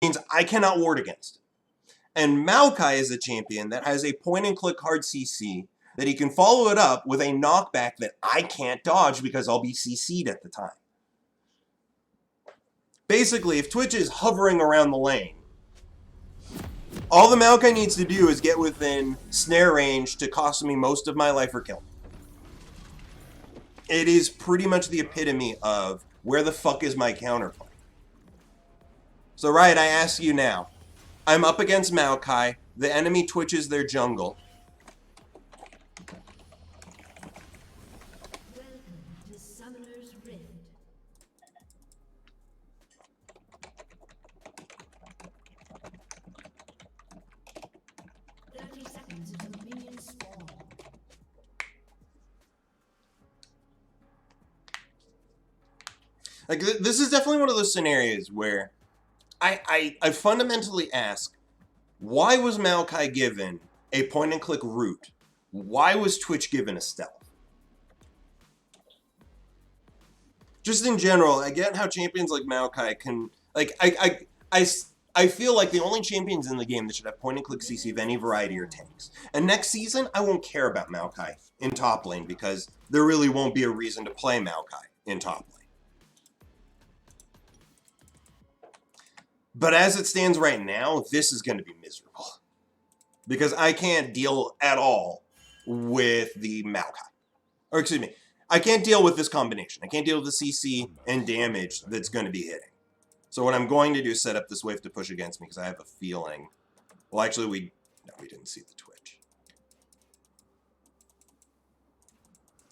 means I cannot ward against it. And Maokai is a champion that has a point-and-click hard CC that he can follow it up with a knockback that I can't dodge because I'll be CC'd at the time. Basically, if Twitch is hovering around the lane, all the Maokai needs to do is get within snare range to cost me most of my life or kill me. It is pretty much the epitome of where the fuck is my counterplay. So Riot, I ask you now. I'm up against Maokai. The enemy Twitches their jungle. Like, this is definitely one of those scenarios where I fundamentally ask, why was Maokai given a point-and-click route? Why was Twitch given a stealth? Just in general, I get how champions like Maokai can... Like, I feel like the only champions in the game that should have point-and-click CC of any variety are tanks. And next season, I won't care about Maokai in top lane because there really won't be a reason to play Maokai in top lane. But as it stands right now, this is going to be miserable. Because I can't deal at all with the Maokai. Or excuse me, I can't deal with this combination. I can't deal with the CC and damage that's going to be hitting. So what I'm going to do is set up this wave to push against me because I have a feeling... Well, actually, we didn't see the Twitch.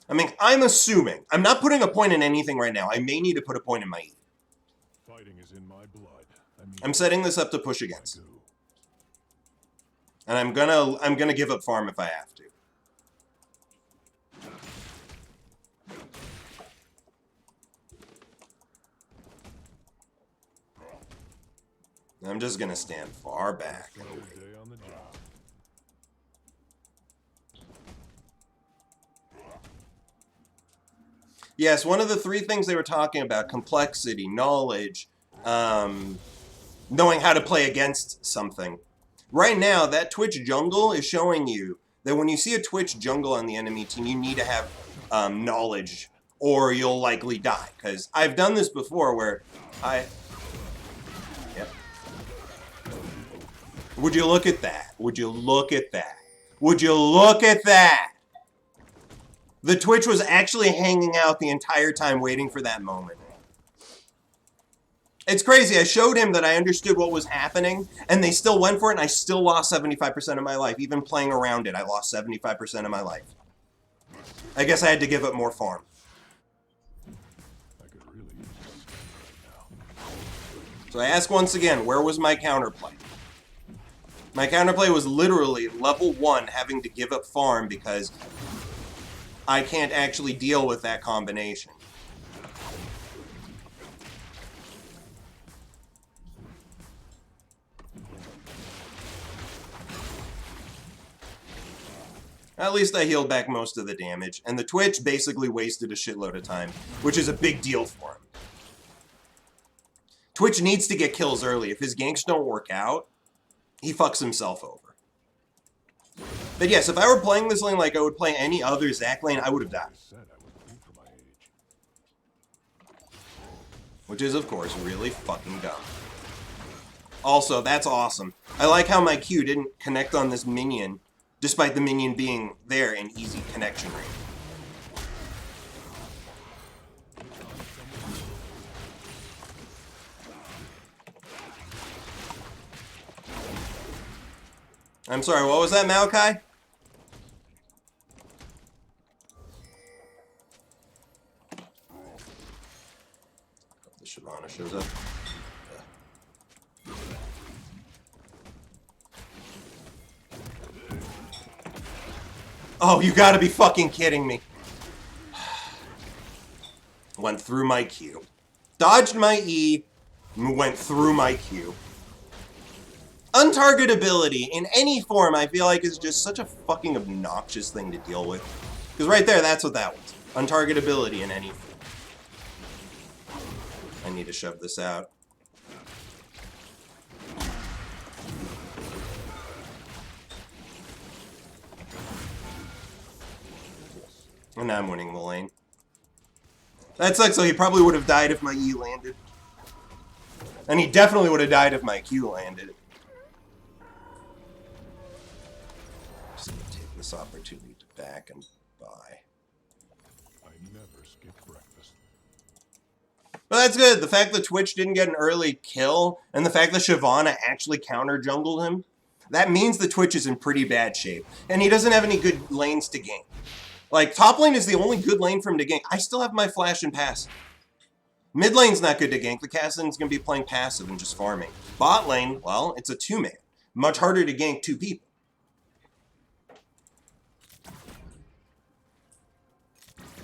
I mean, I'm assuming. I'm not putting a point in anything right now. I may need to put a point in my E. Fighting is in my blood. I'm setting this up to push against. And I'm gonna give up farm if I have to. I'm just gonna stand far back and wait. Yes, one of the three things they were talking about, complexity, knowledge, knowing how to play against something. Right now, that Twitch jungle is showing you that when you see a Twitch jungle on the enemy team, you need to have knowledge or you'll likely die. Because I've done this before where Yep. Would you look at that? Would you look at that? Would you look at that? The Twitch was actually hanging out the entire time waiting for that moment. It's crazy. I showed him that I understood what was happening, and they still went for it, and I still lost 75% of my life. Even playing around it, I lost 75% of my life. I guess I had to give up more farm. So I ask once again, where was my counterplay? My counterplay was literally level 1 having to give up farm because I can't actually deal with that combination. At least I healed back most of the damage, and the Twitch basically wasted a shitload of time, which is a big deal for him. Twitch needs to get kills early. If his ganks don't work out, he fucks himself over. But yes, if I were playing this lane like I would play any other Zac lane, I would have died. Which is, of course, really fucking dumb. Also, that's awesome. I like how my Q didn't connect on this minion, despite the minion being there in easy connection range. I'm sorry, what was that, Maokai? Hope the Shyvana shows up. Oh, you gotta be fucking kidding me. Went through my Q. Dodged my E, went through my Q. Untargetability in any form, I feel like, is just such a fucking obnoxious thing to deal with. Because right there, that's what that was. Untargetability in any form. I need to shove this out. And now I'm winning the lane. That sucks, though. He probably would have died if my E landed. And he definitely would have died if my Q landed. Just gonna take this opportunity to back and buy. I never skip breakfast. But that's good. The fact that Twitch didn't get an early kill, and the fact that Shyvana actually counter-jungled him, that means the Twitch is in pretty bad shape. And he doesn't have any good lanes to gank. Like, top lane is the only good lane for him to gank. I still have my flash and pass. Mid lane's not good to gank. The Cassidin's going to be playing passive and just farming. Bot lane, well, it's a two-man. Much harder to gank two people.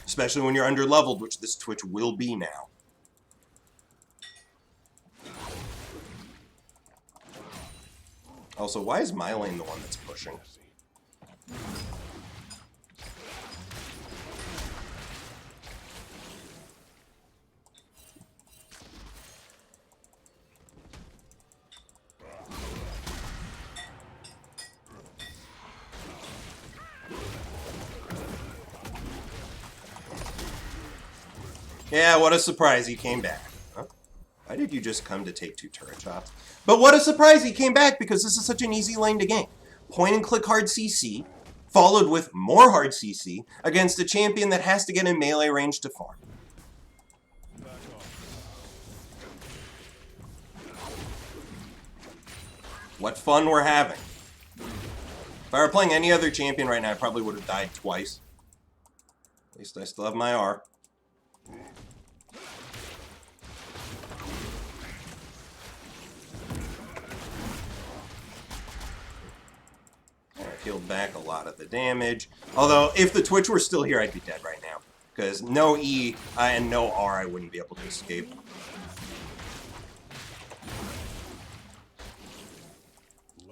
Especially when you're under-leveled, which this Twitch will be now. Also, why is my lane the one that's pushing? Yeah, what a surprise, he came back. Huh? Why did you just come to take 2 turret shots? But what a surprise, he came back because this is such an easy lane to gank. Point and click hard CC, followed with more hard CC against a champion that has to get in melee range to farm. What fun we're having. If I were playing any other champion right now, I probably would have died twice. At least I still have my R. Healed back a lot of the damage. Although, if the Twitch were still here, I'd be dead right now. Because no E and no R, I wouldn't be able to escape.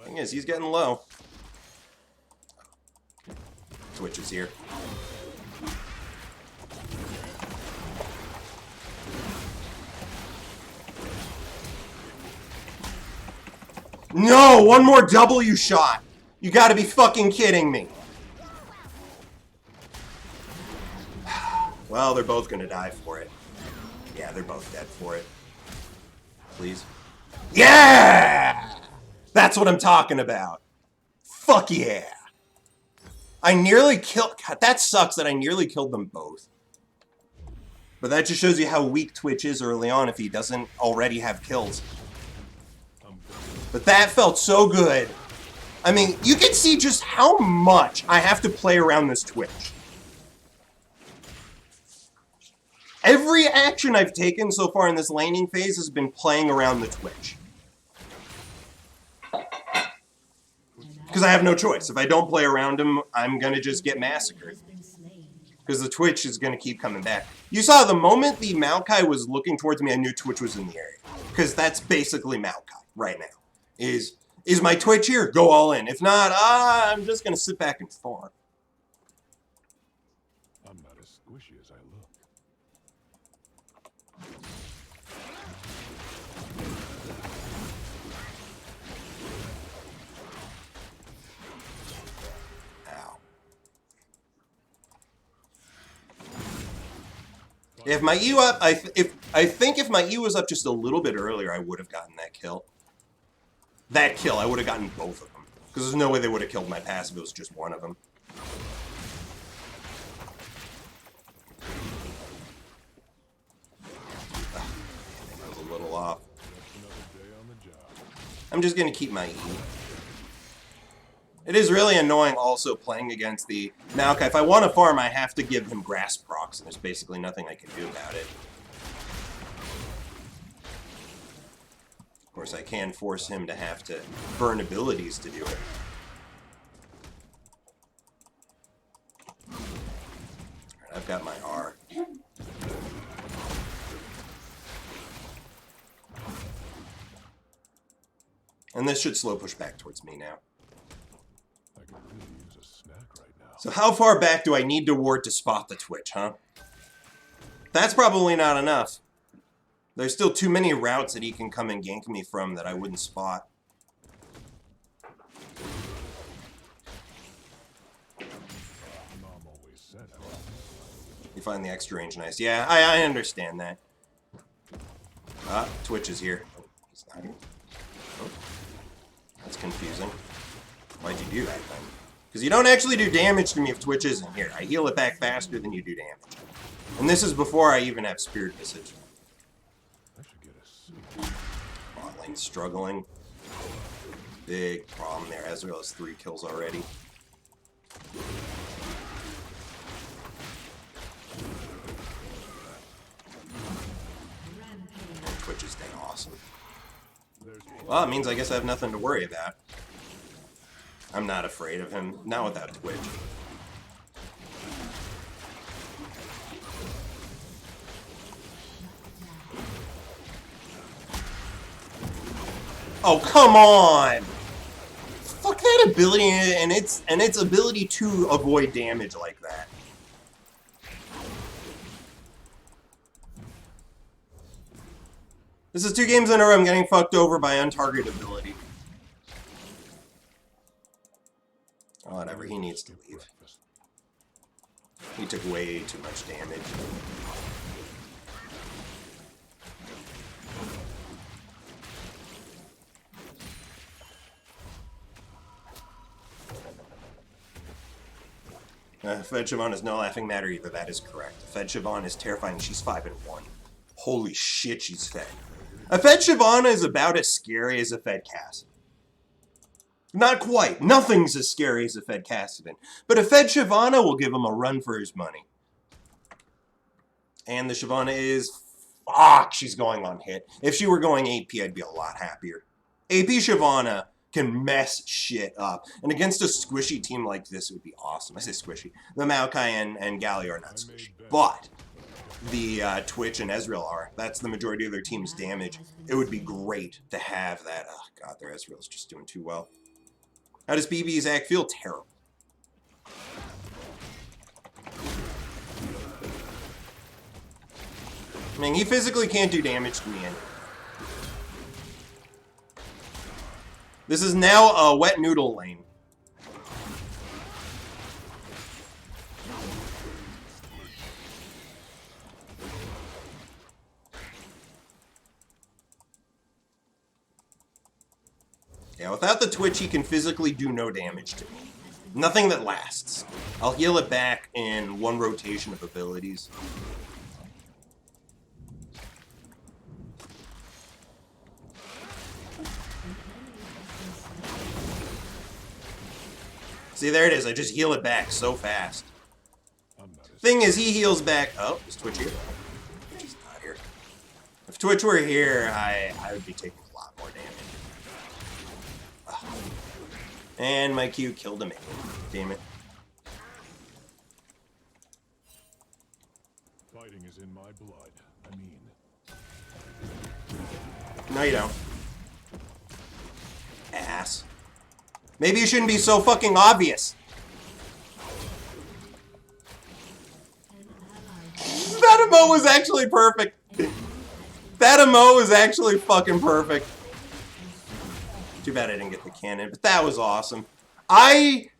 Thing is, he's getting low. Twitch is here. No! One more W shot! You gotta be fucking kidding me. Well, they're both gonna die for it. Yeah, they're both dead for it. Please. Yeah! That's what I'm talking about. Fuck yeah. I nearly killed... God, that sucks that I nearly killed them both. But that just shows you how weak Twitch is early on if he doesn't already have kills. But that felt so good. I mean, you can see just how much I have to play around this Twitch. Every action I've taken so far in this laning phase has been playing around the Twitch. Because I have no choice. If I don't play around him, I'm going to just get massacred. Because the Twitch is going to keep coming back. You saw the moment the Maokai was looking towards me, I knew Twitch was in the area. Because that's basically Maokai right now. Is my Twitch here? Go all in. If not, I'm just going to sit back and farm. I'm not as squishy as I look. Ow. If my E up, I think if my E was up just a little bit earlier, I would have gotten that kill. That kill, I would have gotten both of them. Because there's no way they would have killed my passive if it was just one of them. I was a little off. I'm just going to keep my E. It is really annoying also playing against the Maokai. If I want to farm, I have to give him Grasp procs, and there's basically nothing I can do about it. Of course, I can force him to have to burn abilities to do it. Alright, I've got my R. And this should slow push back towards me now. I could really use a snack right now. So how far back do I need to ward to spot the Twitch, huh? That's probably not enough. There's still too many routes that he can come and gank me from that I wouldn't spot. Mom always said I You find the extra range nice. Yeah, I understand that. Twitch is here. Oh, he's not here. Oh, that's confusing. Why'd you do that then? Because you don't actually do damage to me if Twitch isn't here. I heal it back faster than you do damage. And this is before I even have Spirit Visage. I should get a suit. Bot lane struggling. Big problem there. Ezreal has 3 kills already. Twitch is dang awesome. Well, it means I guess I have nothing to worry about. I'm not afraid of him. Not without Twitch. Oh, come on! Fuck that ability and its ability to avoid damage like that. This is 2 games in a row I'm getting fucked over by untargeted ability. Oh, whatever, he needs to leave. He took way too much damage. Fed Siobhan is no laughing matter either, that is correct. Fed Siobhan is terrifying, she's 5-1. Holy shit, she's fed. A Fed Shyvana is about as scary as a Fed Cassidy. Not quite. Nothing's as scary as a Fed Cassidy. But a Fed Shyvana will give him a run for his money. And the Shyvana is... Fuck, she's going on hit. If she were going AP, I'd be a lot happier. AP Shyvana can mess shit up. And against a squishy team like this, it would be awesome. I say squishy. The Maokai and Galli are not squishy. But... the Twitch and Ezreal are. That's the majority of their team's damage. It would be great to have that. Oh, God, their Ezreal's just doing too well. How does BB Zach feel? Terrible. I mean, he physically can't do damage to me anyway. This is now a wet noodle lane. Yeah, without the Twitch, he can physically do no damage to me. Nothing that lasts. I'll heal it back in 1 rotation of abilities. See, there it is. I just heal it back so fast. Thing is, he heals back... Oh, is Twitch here? Twitch is not here. If Twitch were here, I would be taking a lot more damage. And my Q killed him. Damn it. Fighting is in my blood. I mean... No, you don't. Ass. Maybe you shouldn't be so fucking obvious. That emo was actually perfect. That emo was actually fucking perfect. Too bad I didn't get the cannon, but that was awesome. I'm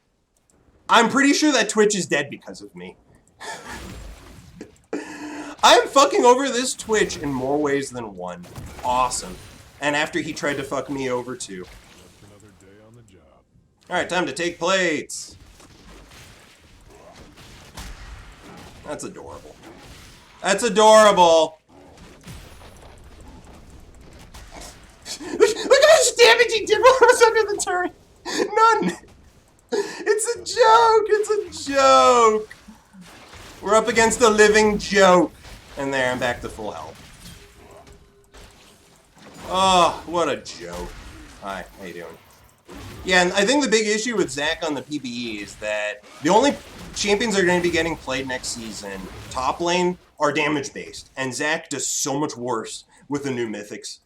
pretty sure that Twitch is dead because of me. I'm fucking over this Twitch in more ways than one. Awesome. And after he tried to fuck me over too. Another day on the job. Alright, time to take plates. That's adorable. That's adorable. Look how much damage he did while I was under the turret. None. It's a joke. It's a joke. We're up against a living joke. And there, I'm back to full health. Oh, what a joke. Hi, how you doing? Yeah, and I think the big issue with Zach on the PBE is that the only champions that are going to be getting played next season, top lane, are damage-based. And Zach does so much worse with the new mythics.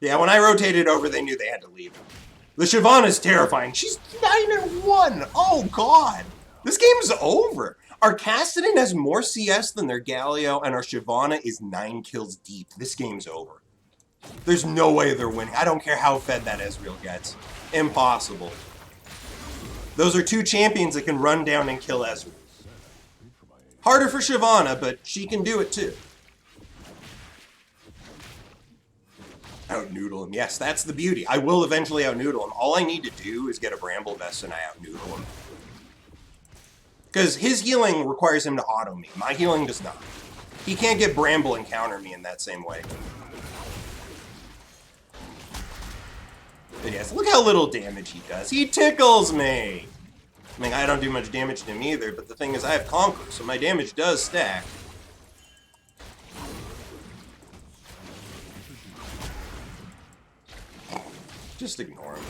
Yeah, when I rotated over, they knew they had to leave. The Shyvana's terrifying. She's 9-1. Oh, God. This game's over. Our Cassidy has more CS than their Galio, and our Shyvana is 9 kills deep. This game's over. There's no way they're winning. I don't care how fed that Ezreal gets. Impossible. Those are 2 champions that can run down and kill Ezreal. Harder for Shyvana, but she can do it too. Out-noodle him. Yes, that's the beauty. I will eventually out-noodle him. All I need to do is get a Bramble Vest and I out-noodle him. Because his healing requires him to auto me. My healing does not. He can't get Bramble and counter me in that same way. But yes, look how little damage he does. He tickles me! I mean, I don't do much damage to him either, but the thing is I have Conquer, so my damage does stack. Just ignore him.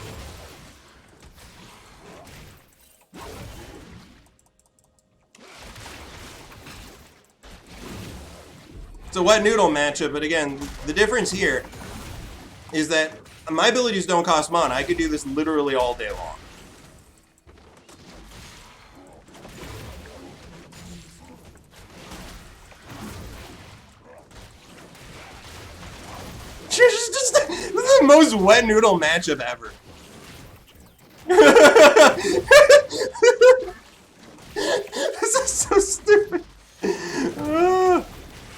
It's a wet noodle matchup, but again, the difference here is that my abilities don't cost mana. I could do this literally all day long. This is the most wet noodle matchup ever. This is so stupid.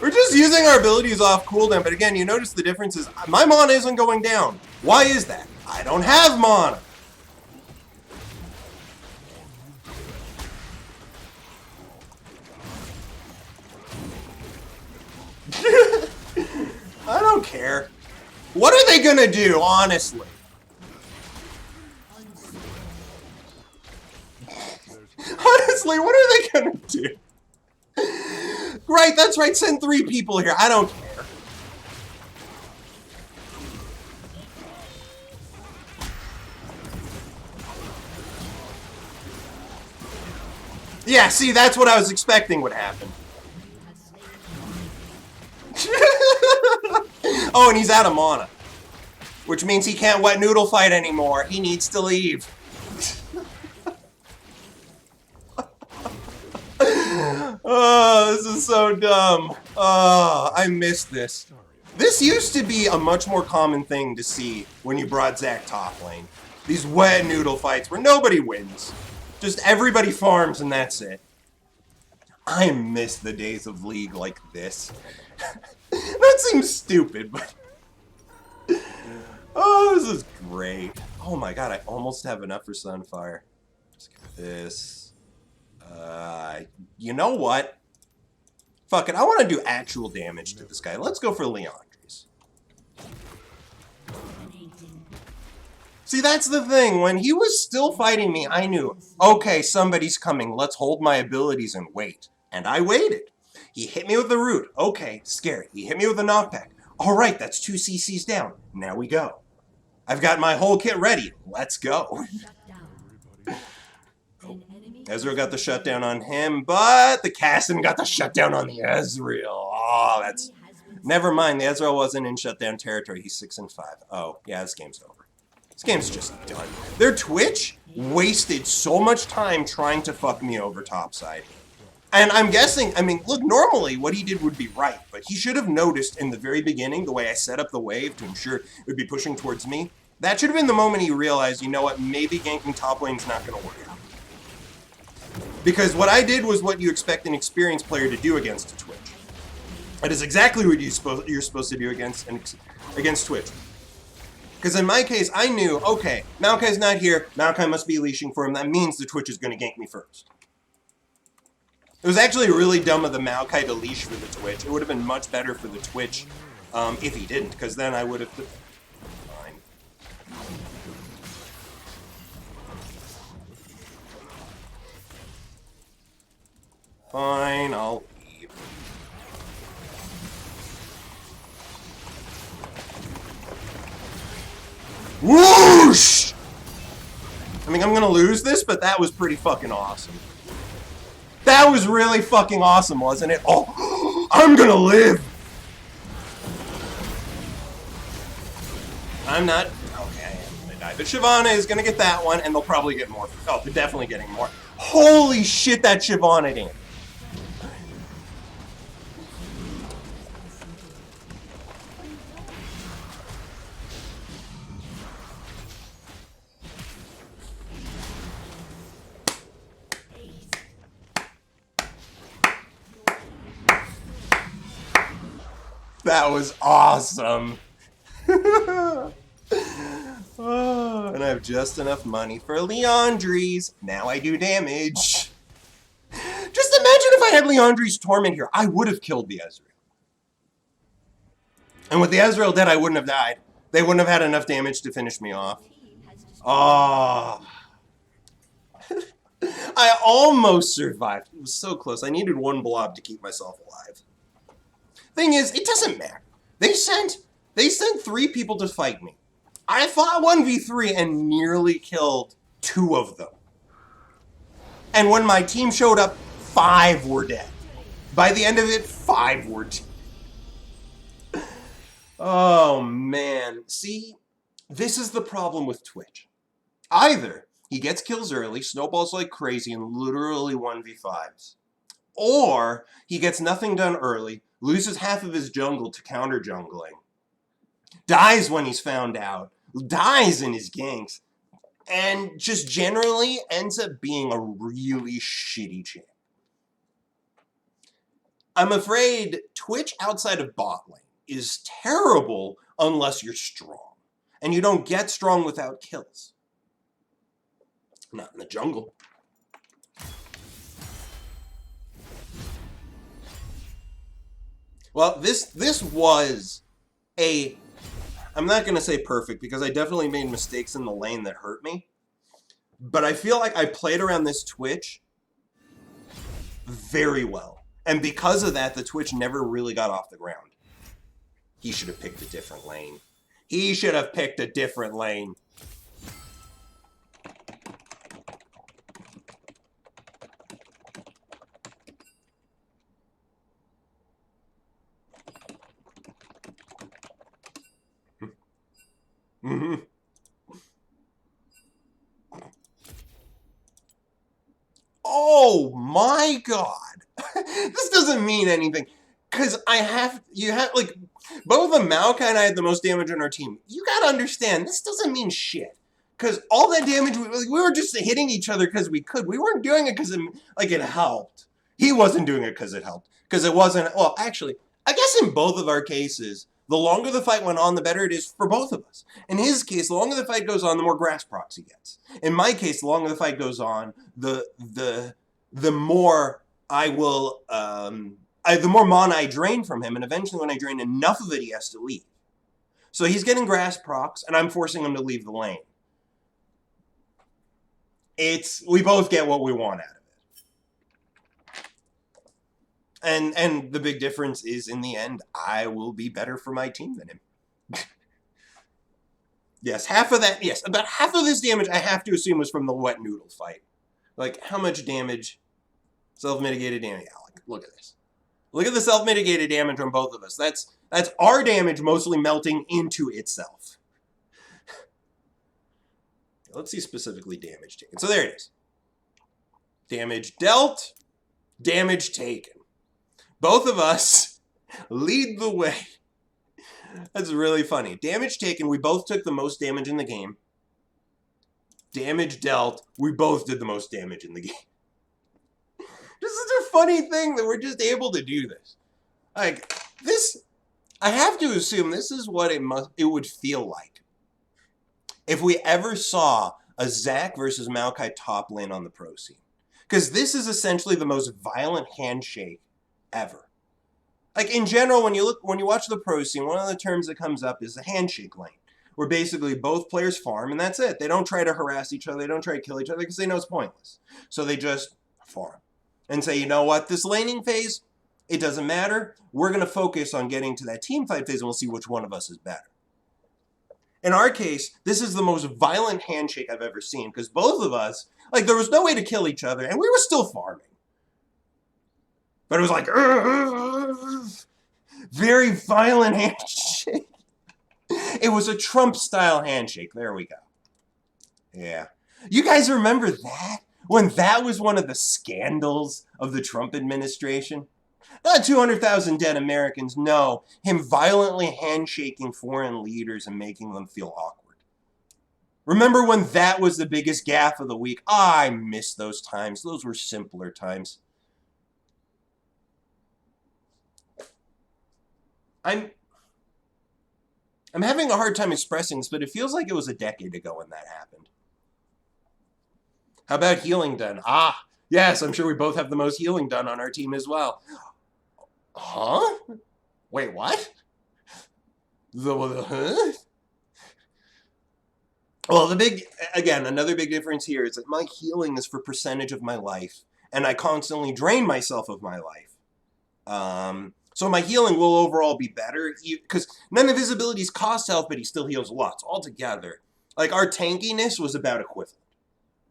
We're just using our abilities off cooldown, but again, you notice the difference is my mana isn't going down. Why is that? I don't have mana. I don't care. What are they gonna do, honestly? Honestly, what are they gonna do? Right, that's right, send 3 people here. I don't care. Yeah, see, that's what I was expecting would happen. Oh, and he's out of mana. Which means he can't wet noodle fight anymore. He needs to leave. Oh, this is so dumb. Oh, I missed this. This used to be a much more common thing to see when you brought Zac top lane. These wet noodle fights where nobody wins. Just everybody farms and that's it. I miss the days of League like this. That seems stupid, but... Oh, this is great. Oh my god, I almost have enough for Sunfire. Let's get this. You know what? Fuck it, I want to do actual damage to this guy. Let's go for Leandre's. See, that's the thing. When he was still fighting me, I knew, okay, somebody's coming. Let's hold my abilities and wait. And I waited. He hit me with the root. Okay, scary. He hit me with a knockback. All right, that's 2 CCs down. Now we go. I've got my whole kit ready. Let's go. Ezreal got the shutdown on him, but the Cassim got the shutdown on the Ezreal. Oh, that's... Never mind, the Ezreal wasn't in shutdown territory. He's 6-5. Oh, yeah, this game's over. This game's just done. Their Twitch wasted so much time trying to fuck me over topside. And I'm guessing, I mean, look, normally what he did would be right, but he should have noticed in the very beginning, the way I set up the wave to ensure it would be pushing towards me. That should have been the moment he realized, you know what, maybe ganking top lane's not going to work out. Because what I did was what you expect an experienced player to do against a Twitch. That is exactly what you're supposed to do against Twitch. Because in my case, I knew, okay, Maokai's not here, Maokai must be leashing for him, that means the Twitch is going to gank me first. It was actually really dumb of the Maokai to leash for the Twitch. It would have been much better for the Twitch if he didn't, because then I would have... Fine. Fine, I'll leave. Whoosh! I mean, I'm gonna lose this, but that was pretty fucking awesome. That was really fucking awesome, wasn't it? Oh, I'm gonna live! I'm not... Okay, I am gonna die. But Shyvana is gonna get that one, and they'll probably get more. Oh, they're definitely getting more. Holy shit, that Shyvana damage. That was awesome. Oh, and I have just enough money for Leandri's. Now I do damage. Just imagine if I had Leandri's Torment here. I would have killed the Ezreal. And with the Ezreal dead, I wouldn't have died. They wouldn't have had enough damage to finish me off. Oh. I almost survived. It was so close. I needed one blob to keep myself alive. Thing is, it doesn't matter. They sent 3 people to fight me. I fought 1v3 and nearly killed 2 of them. And when my team showed up, 5 were dead. By the end of it, 5 were dead. Oh, man. See, this is the problem with Twitch. Either he gets kills early, snowballs like crazy, and literally 1v5s. Or he gets nothing done early, loses half of his jungle to counter jungling, dies when he's found out, dies in his ganks, and just generally ends up being a really shitty champ. I'm afraid Twitch outside of bot lane is terrible unless you're strong. And you don't get strong without kills. Not in the jungle. Well, this was a... I'm not going to say perfect, because I definitely made mistakes in the lane that hurt me. But I feel like I played around this Twitch very well. And because of that, the Twitch never really got off the ground. He should have picked a different lane. He should have picked a different lane. Mm-hmm. Oh my god. This doesn't mean anything. Because like, both of Maokai and I had the most damage on our team. You gotta understand, this doesn't mean shit. Because all that damage, we were just hitting each other because we could. We weren't doing it because it helped. He wasn't doing it because it helped. Because it wasn't, well, actually, I guess in both of our cases, the longer the fight went on, the better it is for both of us. In his case, the longer the fight goes on, the more grass procs he gets. In my case, the longer the fight goes on, the more I will, the more mana I drain from him, and eventually when I drain enough of it, he has to leave. So he's getting grass procs, and I'm forcing him to leave the lane. We both get what we want out of it. And the big difference is, in the end, I will be better for my team than him. Yes, about half of this damage I have to assume was from the wet noodle fight. Like, how much damage? Self-mitigated damage. Yeah, look at this. Look at the self-mitigated damage on both of us. That's our damage mostly melting into itself. Let's see specifically damage taken. So there it is. Damage dealt, damage taken. Both of us lead the way. That's really funny. Damage taken, we both took the most damage in the game. Damage dealt, we both did the most damage in the game. This is a funny thing that we're just able to do this. Like, this, I have to assume this is what it would feel like if we ever saw a Zac versus Maokai top lane on the pro scene. Because this is essentially the most violent handshake ever. Like, in general, when you watch the pro scene, one of the terms that comes up is the handshake lane, where basically both players farm, and that's it. They don't try to harass each other. They don't try to kill each other because they know it's pointless. So they just farm and say, you know what, this laning phase, it doesn't matter. We're going to focus on getting to that team fight phase, and we'll see which one of us is better. In our case, this is the most violent handshake I've ever seen, because both of us, like, there was no way to kill each other, and we were still farming. But it was like, very violent handshake. It was a Trump-style handshake. There we go. Yeah. You guys remember that? When that was one of the scandals of the Trump administration? Not 200,000 dead Americans, no. Him violently handshaking foreign leaders and making them feel awkward. Remember when that was the biggest gaffe of the week? I miss those times. Those were simpler times. I'm having a hard time expressing this, but it feels like it was a decade ago when that happened. How about healing done? Ah, yes, I'm sure we both have the most healing done on our team as well. Huh? Wait, what? Huh? Well, another big difference here is that my healing is for percentage of my life, and I constantly drain myself of my life. So my healing will overall be better, because none of his abilities cost health, but he still heals lots altogether. Like, our tankiness was about equivalent.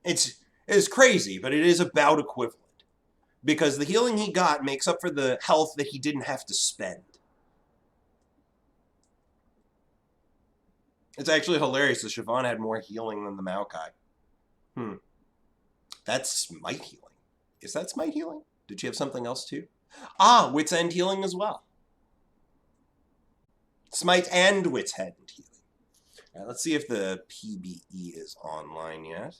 It's crazy, but it is about equivalent. Because the healing he got makes up for the health that he didn't have to spend. It's actually hilarious that Siobhan had more healing than the Maokai. That's Smite healing. Is that Smite healing? Did she have something else too? Ah, Wit's End healing as well. Smite and Wit's End healing. All right, let's see if the PBE is online yet.